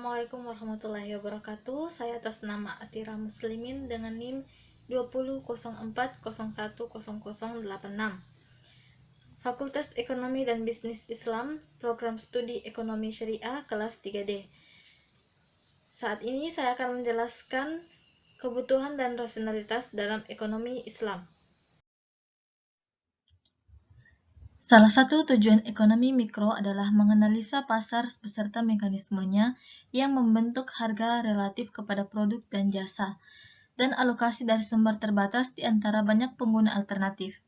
Assalamualaikum warahmatullahi wabarakatuh. Saya atas nama Atira Muslimin dengan NIM 20.04.01.0086. Fakultas Ekonomi dan Bisnis Islam, Program Studi Ekonomi Syariah kelas 3D. Saat ini saya akan menjelaskan kebutuhan dan rasionalitas dalam ekonomi Islam. Salah satu tujuan ekonomi mikro adalah menganalisa pasar beserta mekanismenya yang membentuk harga relatif kepada produk dan jasa, dan alokasi dari sumber terbatas di antara banyak pengguna alternatif.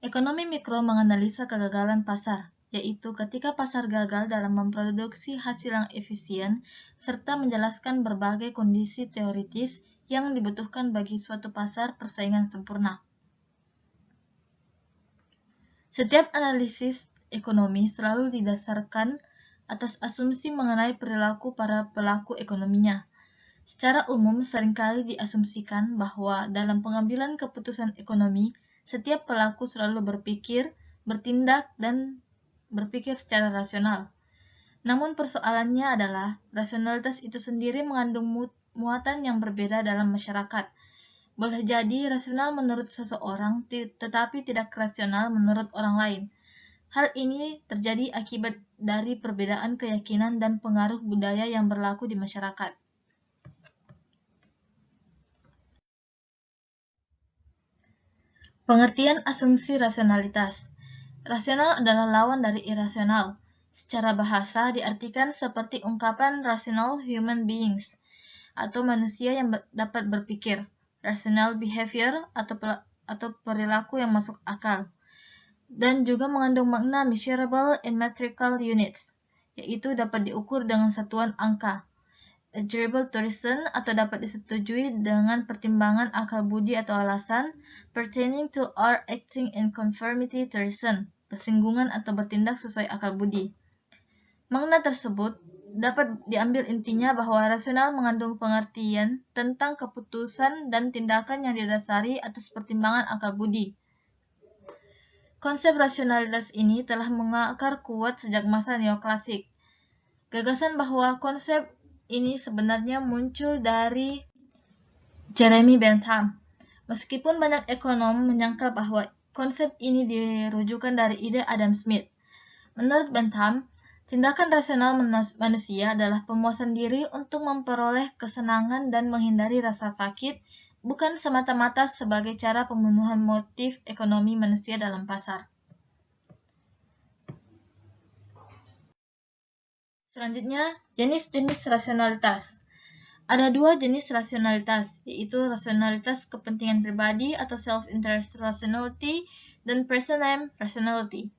Ekonomi mikro menganalisa kegagalan pasar, yaitu ketika pasar gagal dalam memproduksi hasil yang efisien, serta menjelaskan berbagai kondisi teoritis yang dibutuhkan bagi suatu pasar persaingan sempurna. Setiap analisis ekonomi selalu didasarkan atas asumsi mengenai perilaku para pelaku ekonominya. Secara umum, seringkali diasumsikan bahwa dalam pengambilan keputusan ekonomi, setiap pelaku selalu berpikir, bertindak, dan berpikir secara rasional. Namun persoalannya adalah, rasionalitas itu sendiri mengandung muatan yang berbeda dalam masyarakat. Boleh jadi rasional menurut seseorang, tetapi tidak rasional menurut orang lain. Hal ini terjadi akibat dari perbedaan keyakinan dan pengaruh budaya yang berlaku di masyarakat. Pengertian asumsi rasionalitas. Rasional adalah lawan dari irasional. Secara bahasa diartikan seperti ungkapan rational human beings, atau manusia yang dapat berpikir, rational behavior atau perilaku yang masuk akal, dan juga mengandung makna measurable in metrical units, yaitu dapat diukur dengan satuan angka, agreeable to reason atau dapat disetujui dengan pertimbangan akal budi atau alasan, pertaining to or acting in conformity to reason, bersinggungan atau bertindak sesuai akal budi. Makna tersebut dapat diambil intinya bahwa rasional mengandung pengertian tentang keputusan dan tindakan yang didasari atas pertimbangan akal budi. Konsep rasionalitas ini telah mengakar kuat sejak masa neoklasik. Gagasan bahwa konsep ini sebenarnya muncul dari Jeremy Bentham. Meskipun banyak ekonom menyangka bahwa konsep ini dirujukan dari ide Adam Smith. Menurut Bentham, tindakan rasional manusia adalah pemuasan diri untuk memperoleh kesenangan dan menghindari rasa sakit, bukan semata-mata sebagai cara pemenuhan motif ekonomi manusia dalam pasar. Selanjutnya, jenis-jenis rasionalitas. Ada dua jenis rasionalitas, yaitu rasionalitas kepentingan pribadi atau self-interest rationality dan person-name rationality.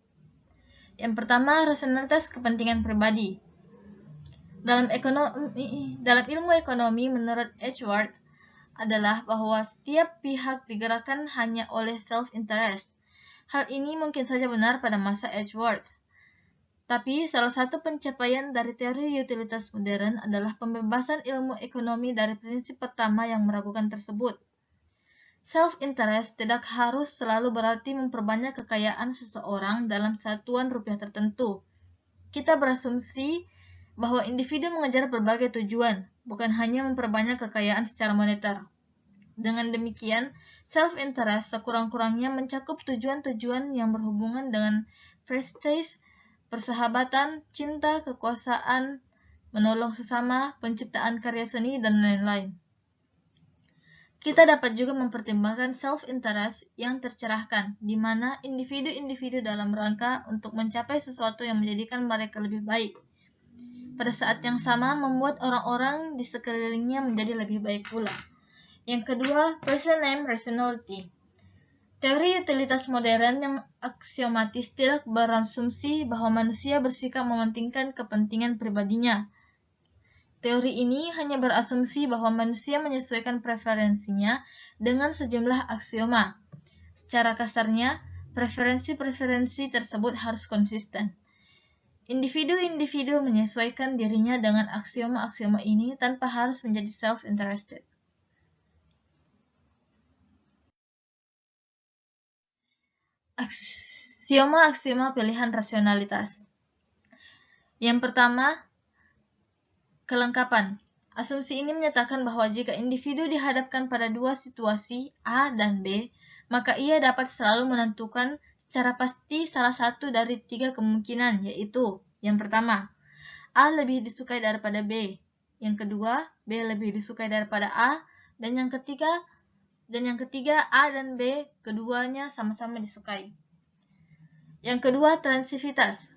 Yang pertama, rasionalitas kepentingan pribadi. Dalam ilmu ekonomi menurut Edgeworth adalah bahwa setiap pihak digerakkan hanya oleh self-interest. Hal ini mungkin saja benar pada masa Edgeworth. Tapi salah satu pencapaian dari teori utilitas modern adalah pembebasan ilmu ekonomi dari prinsip pertama yang meragukan tersebut. Self-interest tidak harus selalu berarti memperbanyak kekayaan seseorang dalam satuan rupiah tertentu. Kita berasumsi bahwa individu mengejar berbagai tujuan, bukan hanya memperbanyak kekayaan secara moneter. Dengan demikian, self-interest sekurang-kurangnya mencakup tujuan-tujuan yang berhubungan dengan prestige, persahabatan, cinta, kekuasaan, menolong sesama, penciptaan karya seni, dan lain-lain. Kita dapat juga mempertimbangkan self-interest yang tercerahkan, di mana individu-individu dalam rangka untuk mencapai sesuatu yang menjadikan mereka lebih baik. Pada saat yang sama, membuat orang-orang di sekelilingnya menjadi lebih baik pula. Yang kedua, person-name rationality. Teori utilitas modern yang aksiomatis tidak berasumsi bahwa manusia bersikap mementingkan kepentingan pribadinya. Teori ini hanya berasumsi bahwa manusia menyesuaikan preferensinya dengan sejumlah aksioma. Secara kasarnya, preferensi-preferensi tersebut harus konsisten. Individu-individu menyesuaikan dirinya dengan aksioma-aksioma ini tanpa harus menjadi self-interested. Aksioma-aksioma pilihan rasionalitas. Yang pertama, Kelengkapan. Asumsi ini menyatakan bahwa jika individu dihadapkan pada dua situasi A dan B, maka ia dapat selalu menentukan secara pasti salah satu dari tiga kemungkinan, yaitu yang pertama, A lebih disukai daripada B, yang kedua, B lebih disukai daripada A, dan yang ketiga A dan B keduanya sama-sama disukai. Yang kedua, transivitas.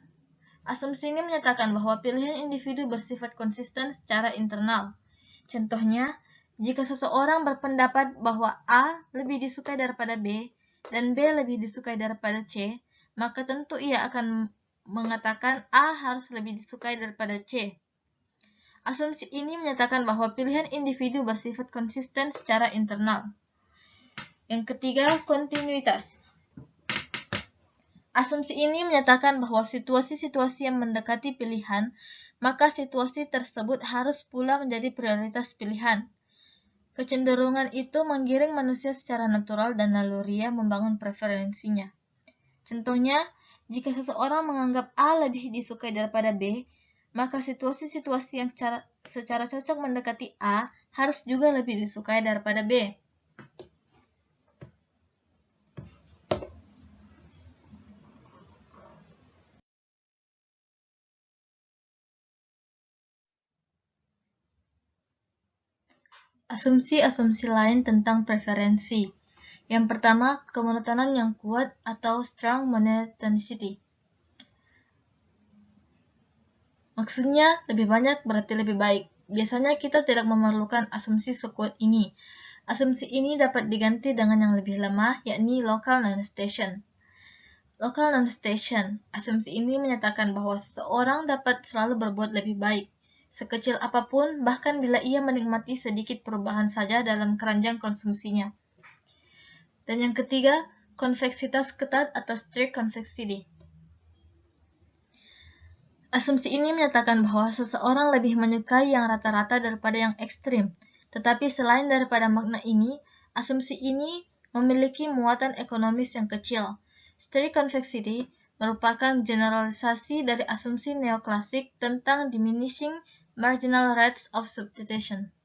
Asumsi ini menyatakan bahwa pilihan individu bersifat konsisten secara internal. Contohnya, jika seseorang berpendapat bahwa A lebih disukai daripada B dan B lebih disukai daripada C, maka tentu ia akan mengatakan A harus lebih disukai daripada C. Asumsi ini menyatakan bahwa pilihan individu bersifat konsisten secara internal. Yang ketiga, kontinuitas. Asumsi ini menyatakan bahwa situasi-situasi yang mendekati pilihan, maka situasi tersebut harus pula menjadi prioritas pilihan. Kecenderungan itu menggiring manusia secara natural dan naluriah membangun preferensinya. Contohnya, jika seseorang menganggap A lebih disukai daripada B, maka situasi-situasi yang secara cocok mendekati A harus juga lebih disukai daripada B. Asumsi-asumsi lain tentang preferensi. Yang pertama, kemonotonan yang kuat atau strong monotonicity. Maksudnya, lebih banyak berarti lebih baik. Biasanya kita tidak memerlukan asumsi sekuat ini. Asumsi ini dapat diganti dengan yang lebih lemah, yakni local non-station. Local non-station. Asumsi ini menyatakan bahwa seseorang dapat selalu berbuat lebih baik, sekecil apapun, bahkan bila ia menikmati sedikit perubahan saja dalam keranjang konsumsinya. Dan yang ketiga, konveksitas ketat atau strict convexity. Asumsi ini menyatakan bahwa seseorang lebih menyukai yang rata-rata daripada yang ekstrim. Tetapi selain daripada makna ini, asumsi ini memiliki muatan ekonomis yang kecil. Strict convexity merupakan generalisasi dari asumsi neoklasik tentang diminishing marginal rates of substitution.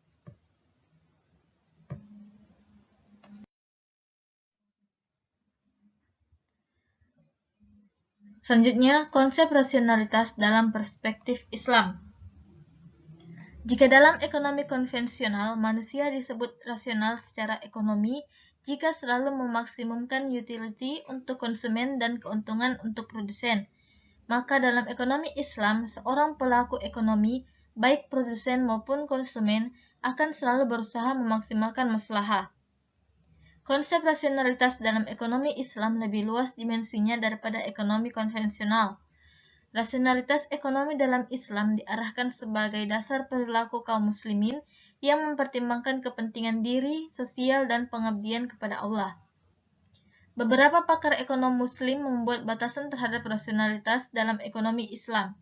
Selanjutnya, konsep rasionalitas dalam perspektif Islam. Jika dalam ekonomi konvensional, manusia disebut rasional secara ekonomi jika selalu memaksimumkan utility untuk konsumen dan keuntungan untuk produsen, maka dalam ekonomi Islam, seorang pelaku ekonomi, baik produsen maupun konsumen, akan selalu berusaha memaksimalkan maslahah. Konsep rasionalitas dalam ekonomi Islam lebih luas dimensinya daripada ekonomi konvensional. Rasionalitas ekonomi dalam Islam diarahkan sebagai dasar perilaku kaum muslimin yang mempertimbangkan kepentingan diri, sosial, dan pengabdian kepada Allah. Beberapa pakar ekonom muslim membuat batasan terhadap rasionalitas dalam ekonomi Islam.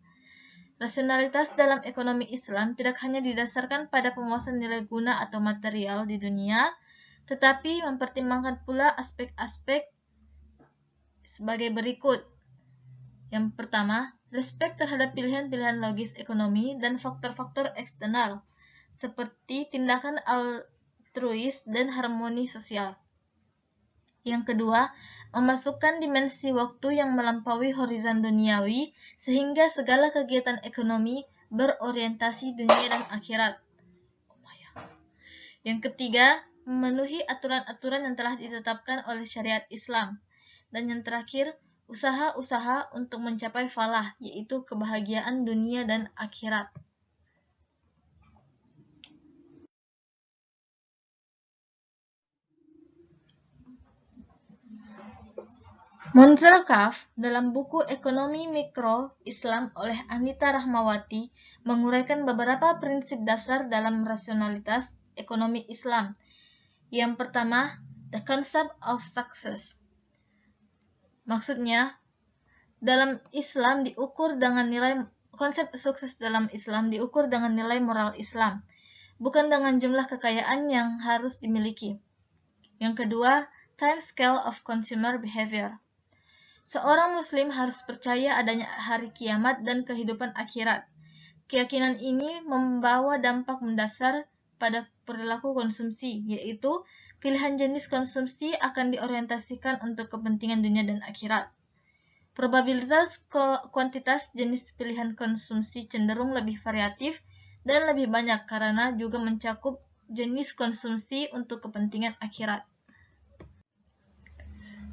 Rasionalitas dalam ekonomi Islam tidak hanya didasarkan pada pemuasan nilai guna atau material di dunia, tetapi mempertimbangkan pula aspek-aspek sebagai berikut. Yang pertama, respek terhadap pilihan-pilihan logis ekonomi dan faktor-faktor eksternal, seperti tindakan altruis dan harmoni sosial. Yang kedua, memasukkan dimensi waktu yang melampaui horizon duniawi, sehingga segala kegiatan ekonomi berorientasi dunia dan akhirat. Yang ketiga, memenuhi aturan-aturan yang telah ditetapkan oleh syariat Islam. Dan yang terakhir, usaha-usaha untuk mencapai falah, yaitu kebahagiaan dunia dan akhirat. Montzelkaf dalam buku Ekonomi Mikro Islam oleh Anita Rahmawati menguraikan beberapa prinsip dasar dalam rasionalitas ekonomi Islam. Yang pertama, the concept of success. Maksudnya, dalam Islam diukur dengan konsep sukses dalam Islam diukur dengan nilai moral Islam, bukan dengan jumlah kekayaan yang harus dimiliki. Yang kedua, time scale of consumer behavior. Seorang muslim harus percaya adanya hari kiamat dan kehidupan akhirat. Keyakinan ini membawa dampak mendasar pada perilaku konsumsi, yaitu pilihan jenis konsumsi akan diorientasikan untuk kepentingan dunia dan akhirat. Probabilitas kuantitas jenis pilihan konsumsi cenderung lebih variatif dan lebih banyak karena juga mencakup jenis konsumsi untuk kepentingan akhirat.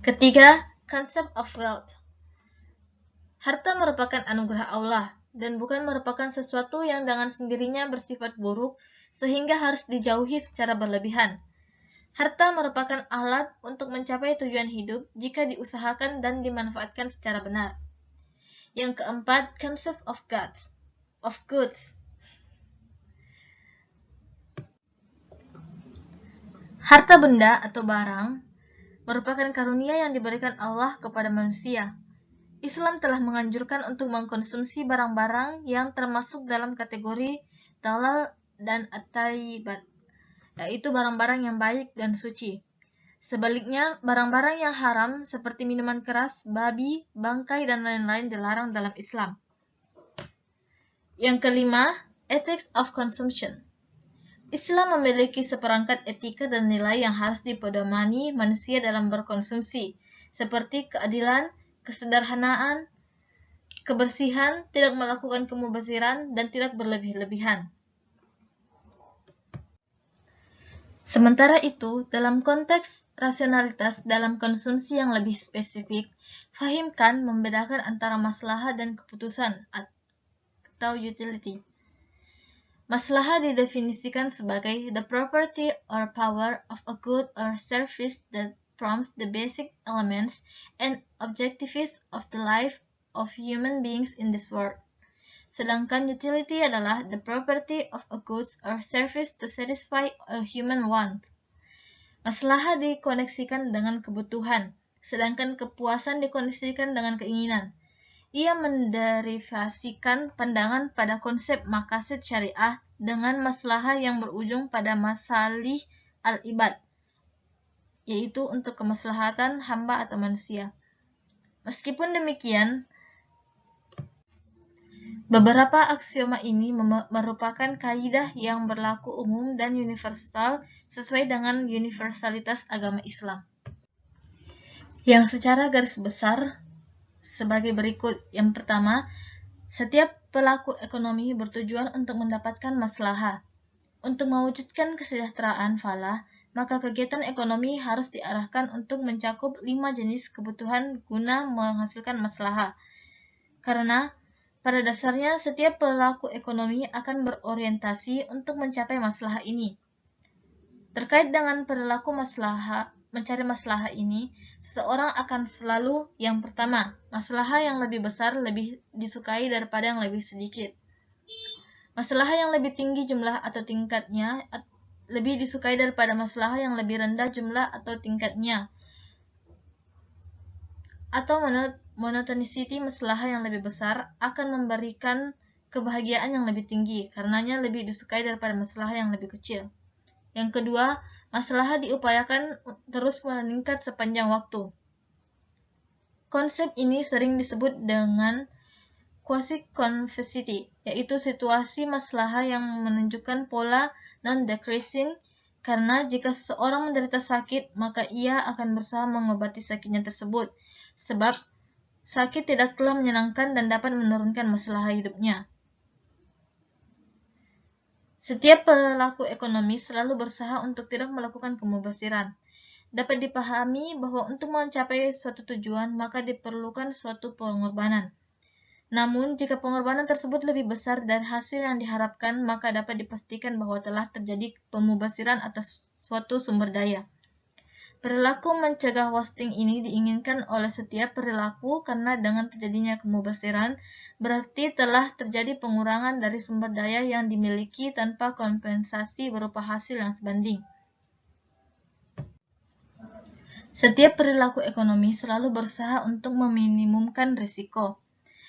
Ketiga, concept of wealth. Harta merupakan anugerah Allah dan bukan merupakan sesuatu yang dengan sendirinya bersifat buruk sehingga harus dijauhi secara berlebihan. Harta merupakan alat untuk mencapai tujuan hidup jika diusahakan dan dimanfaatkan secara benar. Yang keempat, concept of goods. Harta benda atau barang merupakan karunia yang diberikan Allah kepada manusia. Islam telah menganjurkan untuk mengkonsumsi barang-barang yang termasuk dalam kategori halal dan at-thayyibat, yaitu barang-barang yang baik dan suci. Sebaliknya, barang-barang yang haram seperti minuman keras, babi, bangkai, dan lain-lain dilarang dalam Islam. Yang kelima, ethics of consumption. Islam memiliki seperangkat etika dan nilai yang harus dipedomani manusia dalam berkonsumsi, seperti keadilan, kesederhanaan, kebersihan, tidak melakukan kemubaziran, dan tidak berlebih-lebihan. Sementara itu, dalam konteks rasionalitas dalam konsumsi yang lebih spesifik, fahimkan membedakan antara maslahah dan keputusan atau utility. Maslahah didefinisikan sebagai the property or power of a good or service that prompts the basic elements and objectives of the life of human beings in this world. Sedangkan utility adalah the property of a goods or service to satisfy a human want. Maslahah dikoneksikan dengan kebutuhan, sedangkan kepuasan dikoneksikan dengan keinginan. Ia menderivasikan pandangan pada konsep maqasid syariah dengan maslahah yang berujung pada masalih al-ibad, yaitu untuk kemaslahatan hamba atau manusia. Meskipun demikian, beberapa aksioma ini merupakan kaidah yang berlaku umum dan universal sesuai dengan universalitas agama Islam. Yang secara garis besar sebagai berikut. Yang pertama, setiap pelaku ekonomi bertujuan untuk mendapatkan maslahah. Untuk mewujudkan kesejahteraan falah, maka kegiatan ekonomi harus diarahkan untuk mencakup 5 jenis kebutuhan guna menghasilkan maslahah. Karena pada dasarnya, setiap pelaku ekonomi akan berorientasi untuk mencapai maslahah ini. Terkait dengan perilaku mencari maslahah ini, seseorang akan selalu, yang pertama, maslahah yang lebih besar lebih disukai daripada yang lebih sedikit. Maslahah yang lebih tinggi jumlah atau tingkatnya lebih disukai daripada maslahah yang lebih rendah jumlah atau tingkatnya. Atau monotonicity maslahah yang lebih besar akan memberikan kebahagiaan yang lebih tinggi, karenanya lebih disukai daripada maslahah yang lebih kecil. Yang kedua, maslahah diupayakan terus meningkat sepanjang waktu. Konsep ini sering disebut dengan quasi-convexity, yaitu situasi maslahah yang menunjukkan pola non-decreasing, karena jika seseorang menderita sakit, maka ia akan berusaha mengobati sakitnya tersebut, sebab sakit tidaklah menyenangkan dan dapat menurunkan masalah hidupnya. Setiap pelaku ekonomi selalu berusaha untuk tidak melakukan kemubaziran. Dapat dipahami bahwa untuk mencapai suatu tujuan, maka diperlukan suatu pengorbanan. Namun, jika pengorbanan tersebut lebih besar dari hasil yang diharapkan, maka dapat dipastikan bahwa telah terjadi pemubaziran atas suatu sumber daya. Perilaku mencegah wasting ini diinginkan oleh setiap perilaku karena dengan terjadinya kemubaziran berarti telah terjadi pengurangan dari sumber daya yang dimiliki tanpa kompensasi berupa hasil yang sebanding. Setiap perilaku ekonomi selalu berusaha untuk meminimumkan risiko.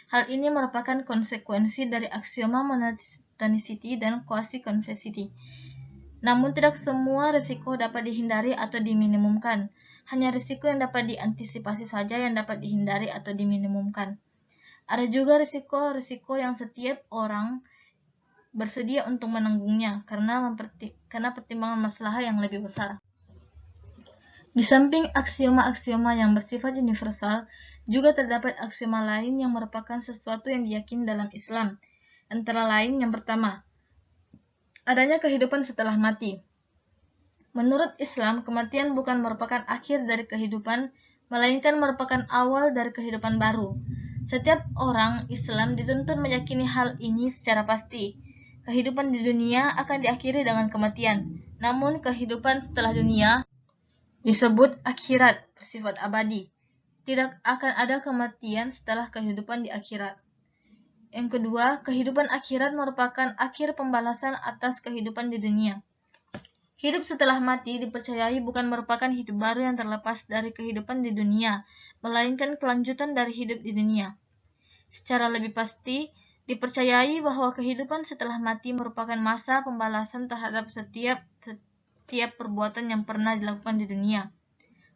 Hal ini merupakan konsekuensi dari aksioma monotonicity dan quasi-convexity. Namun tidak semua risiko dapat dihindari atau diminimumkan. Hanya risiko yang dapat diantisipasi saja yang dapat dihindari atau diminimumkan. Ada juga risiko-risiko yang setiap orang bersedia untuk menanggungnya karena pertimbangan masalah yang lebih besar. Di samping aksioma-aksioma yang bersifat universal, juga terdapat aksioma lain yang merupakan sesuatu yang diyakini dalam Islam. Antara lain yang pertama, adanya kehidupan setelah mati. Menurut Islam, kematian bukan merupakan akhir dari kehidupan, melainkan merupakan awal dari kehidupan baru. Setiap orang Islam dituntut meyakini hal ini secara pasti. Kehidupan di dunia akan diakhiri dengan kematian, namun kehidupan setelah dunia disebut akhirat, bersifat abadi. Tidak akan ada kematian setelah kehidupan di akhirat. Yang kedua, kehidupan akhirat merupakan akhir pembalasan atas kehidupan di dunia. Hidup setelah mati dipercayai bukan merupakan hidup baru yang terlepas dari kehidupan di dunia, melainkan kelanjutan dari hidup di dunia. Secara lebih pasti, dipercayai bahwa kehidupan setelah mati merupakan masa pembalasan terhadap setiap perbuatan yang pernah dilakukan di dunia.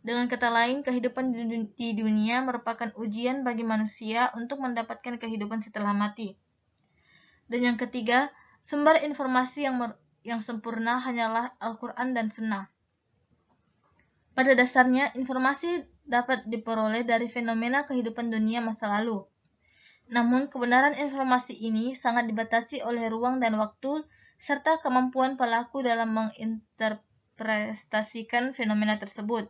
Dengan kata lain, kehidupan di dunia merupakan ujian bagi manusia untuk mendapatkan kehidupan setelah mati. Dan yang ketiga, sumber informasi yang sempurna hanyalah Al-Quran dan Sunnah. Pada dasarnya, informasi dapat diperoleh dari fenomena kehidupan dunia masa lalu. Namun, kebenaran informasi ini sangat dibatasi oleh ruang dan waktu, serta kemampuan pelaku dalam menginterpretasikan fenomena tersebut.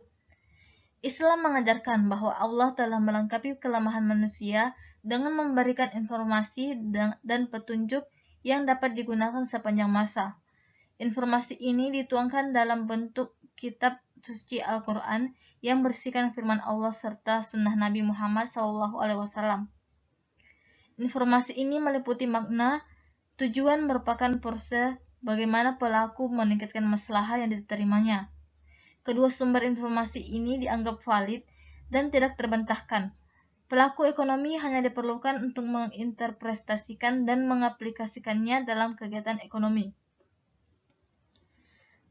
Islam mengajarkan bahwa Allah telah melengkapi kelemahan manusia dengan memberikan informasi dan petunjuk yang dapat digunakan sepanjang masa. Informasi ini dituangkan dalam bentuk kitab suci Al-Quran yang berisikan firman Allah serta sunnah Nabi Muhammad SAW. Informasi ini meliputi makna, tujuan merupakan proses bagaimana pelaku meningkatkan maslahah yang diterimanya. Kedua sumber informasi ini dianggap valid dan tidak terbantahkan. Pelaku ekonomi hanya diperlukan untuk menginterpretasikan dan mengaplikasikannya dalam kegiatan ekonomi.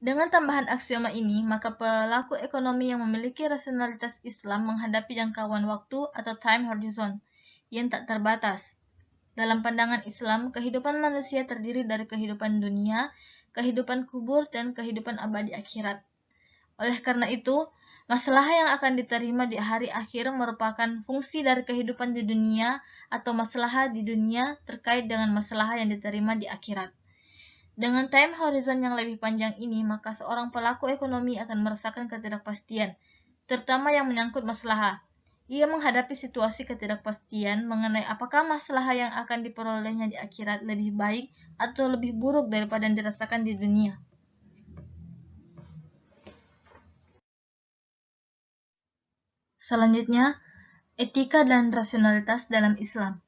Dengan tambahan aksioma ini, maka pelaku ekonomi yang memiliki rasionalitas Islam menghadapi jangkauan waktu atau time horizon yang tak terbatas. Dalam pandangan Islam, kehidupan manusia terdiri dari kehidupan dunia, kehidupan kubur, dan kehidupan abadi akhirat. Oleh karena itu, masalah yang akan diterima di hari akhir merupakan fungsi dari kehidupan di dunia atau masalah di dunia terkait dengan masalah yang diterima di akhirat. Dengan time horizon yang lebih panjang ini, maka seorang pelaku ekonomi akan merasakan ketidakpastian, terutama yang menyangkut masalah. Ia menghadapi situasi ketidakpastian mengenai apakah masalah yang akan diperolehnya di akhirat lebih baik atau lebih buruk daripada yang dirasakan di dunia. Selanjutnya, etika dan rasionalitas dalam Islam.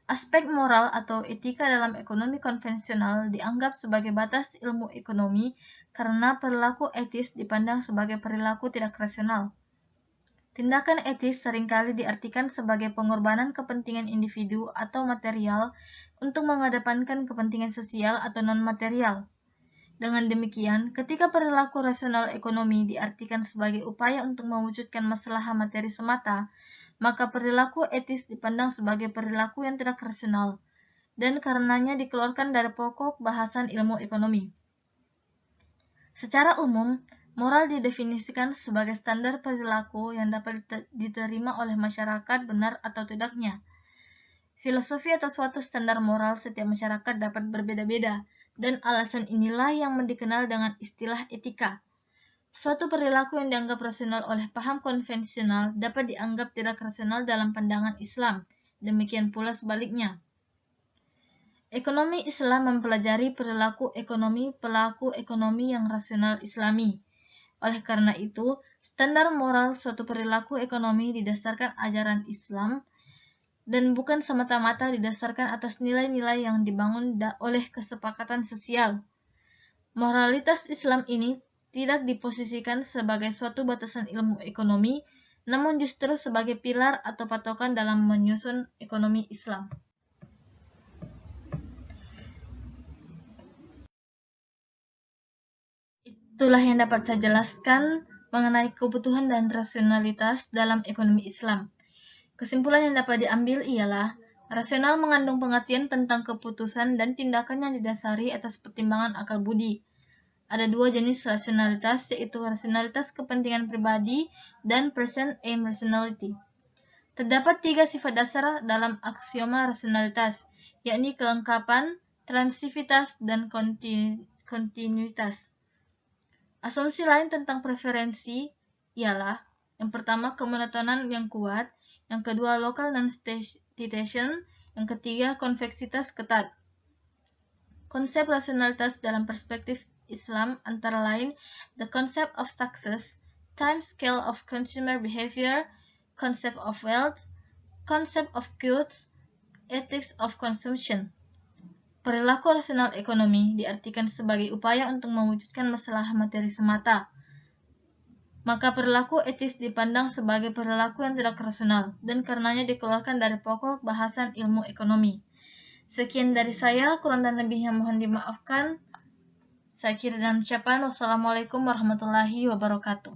Aspek moral atau etika dalam ekonomi konvensional dianggap sebagai batas ilmu ekonomi karena perilaku etis dipandang sebagai perilaku tidak rasional. Tindakan etis seringkali diartikan sebagai pengorbanan kepentingan individu atau material untuk mengedepankan kepentingan sosial atau non-material. Dengan demikian, ketika perilaku rasional ekonomi diartikan sebagai upaya untuk mewujudkan masalah materi semata, maka perilaku etis dipandang sebagai perilaku yang tidak rasional, dan karenanya dikeluarkan dari pokok bahasan ilmu ekonomi. Secara umum, moral didefinisikan sebagai standar perilaku yang dapat diterima oleh masyarakat benar atau tidaknya. Filosofi atau suatu standar moral setiap masyarakat dapat berbeda-beda, dan alasan inilah yang dikenal dengan istilah etika. Suatu perilaku yang dianggap rasional oleh paham konvensional dapat dianggap tidak rasional dalam pandangan Islam, demikian pula sebaliknya. Ekonomi Islam mempelajari perilaku ekonomi pelaku ekonomi yang rasional Islami. Oleh karena itu, standar moral suatu perilaku ekonomi didasarkan ajaran Islam dan bukan semata-mata didasarkan atas nilai-nilai yang dibangun oleh kesepakatan sosial. Moralitas Islam ini tidak diposisikan sebagai suatu batasan ilmu ekonomi, namun justru sebagai pilar atau patokan dalam menyusun ekonomi Islam. Itulah yang dapat saya jelaskan mengenai kebutuhan dan rasionalitas dalam ekonomi Islam. Kesimpulan yang dapat diambil ialah Rasional mengandung pengertian tentang keputusan dan tindakan yang didasari atas pertimbangan akal budi. Ada dua jenis rasionalitas, yaitu rasionalitas kepentingan pribadi dan person aim rationality. Terdapat tiga sifat dasar dalam aksioma rasionalitas, yakni kelengkapan, transivitas, dan kontinuitas. Asumsi lain tentang preferensi ialah, yang pertama, kemonotonan yang kuat, yang kedua, local non-citation, yang ketiga, konveksitas ketat. Konsep rasionalitas dalam perspektif Islam antara lain the concept of success, time scale of consumer behavior, concept of wealth, concept of goods, ethics of consumption. Perilaku rasional ekonomi diartikan sebagai upaya untuk mewujudkan masalah materi semata. Maka perilaku etis dipandang sebagai perilaku yang tidak rasional dan karenanya dikeluarkan dari pokok bahasan ilmu ekonomi. Sekian dari saya, kurang dan lebihnya mohon dimaafkan. Saya akhiri dengan ucapan wassalamualaikum warahmatullahi wabarakatuh.